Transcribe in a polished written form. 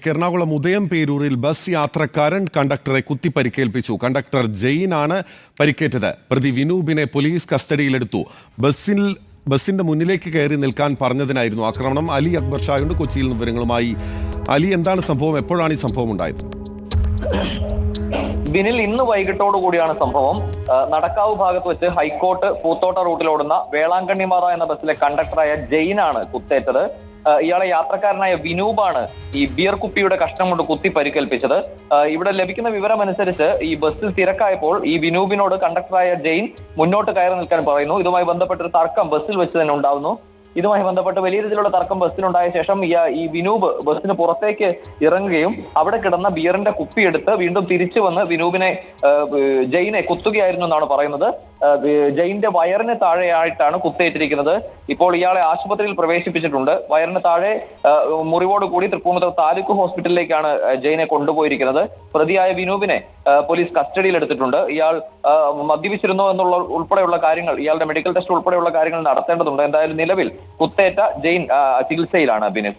Ernakulam ഉദയംപേരൂരിൽ bus യാത്രക്കാരൻ കണ്ടക്ടറെ കുത്തിപ്പരിക്കേൽപ്പിച്ചു. Conductor ജെയിനാണ് പരിക്കേറ്റത്. പ്രതി വിനൂപിനെ പോലീസ് കസ്റ്റഡിയിലെടുത്തു. ബസിന്റെ മുന്നിലേക്ക് കയറി നിൽക്കാൻ പറഞ്ഞതിനായിരുന്നു ആക്രമണം. അലി അക്ബർ ഷായുണ്ട് കൊച്ചിയിൽ നിന്ന് വിവരങ്ങളുമായി. അലി, എന്താണ് സംഭവം? എപ്പോഴാണ് ഈ സംഭവം ഉണ്ടായത്? ബിനിൽ, ഇന്ന് വൈകിട്ടോടു കൂടിയാണ് സംഭവം. നടക്കാവ് ഭാഗത്ത് വെച്ച് ഹൈക്കോട്ട് പൂത്തോട്ട റൂട്ടിലോടുന്ന വേളാങ്കണ്ണിമാറ എന്ന ബസ്സിലെ കണ്ടക്ടറായ ജെയിനാണ് കുത്തേറ്റത്. ഇയാളെ യാത്രക്കാരനായ വിനൂപാണ് ഈ ബിയർ കുപ്പിയുടെ കഷ്ണം കൊണ്ട് കുത്തി പരിക്കേൽപ്പിച്ചത്. ഇവിടെ ലഭിക്കുന്ന വിവരം അനുസരിച്ച് ഈ ബസ്സിൽ തിരക്കായപ്പോൾ ഈ വിനൂപിനോട് കണ്ടക്ടറായ ജെയിൻ മുന്നോട്ട് കയറി നിൽക്കാൻ പറയുന്നു. ഇതുമായി ബന്ധപ്പെട്ടൊരു തർക്കം ബസ്സിൽ വെച്ച് തന്നെ ഉണ്ടാവുന്നു. ഇതുമായി ബന്ധപ്പെട്ട് വലിയ രീതിയിലുള്ള തർക്കം ബസ്സിനുണ്ടായ ശേഷം ഈ വിനൂപ് ബസ്സിന് പുറത്തേക്ക് ഇറങ്ങുകയും അവിടെ കിടന്ന ബിയറിന്റെ കുപ്പി എടുത്ത് വീണ്ടും തിരിച്ചു വന്ന് വിനൂപിനെ ജെയിനെ കുത്തുകയായിരുന്നു എന്നാണ് പറയുന്നത്. ജെയിന്റെ വയറിന് താഴെയായിട്ടാണ് കുത്തേറ്റിരിക്കുന്നത്. ഇപ്പോൾ ഇയാളെ ആശുപത്രിയിൽ പ്രവേശിപ്പിച്ചിട്ടുണ്ട്. വയറിന് താഴെ മുറിവോട് കൂടി തൃപ്പൂണിത്തുറ താലൂക്ക് ഹോസ്പിറ്റലിലേക്കാണ് ജെയിനെ കൊണ്ടുപോയിരിക്കുന്നത്. പ്രതിയായ വിനൂപിനെ പോലീസ് കസ്റ്റഡിയിൽ എടുത്തിട്ടുണ്ട്. ഇയാൾ മദ്യപിച്ചിരുന്നോ എന്നുള്ള ഉൾപ്പെടെയുള്ള കാര്യങ്ങൾ, ഇയാളുടെ മെഡിക്കൽ ടെസ്റ്റ് ഉൾപ്പെടെയുള്ള കാര്യങ്ങൾ നടത്തേണ്ടതുണ്ട്. എന്തായാലും നിലവിൽ കുത്തേറ്റ ജെയിൻ ചികിത്സയിലാണ്. ബിനിൽ.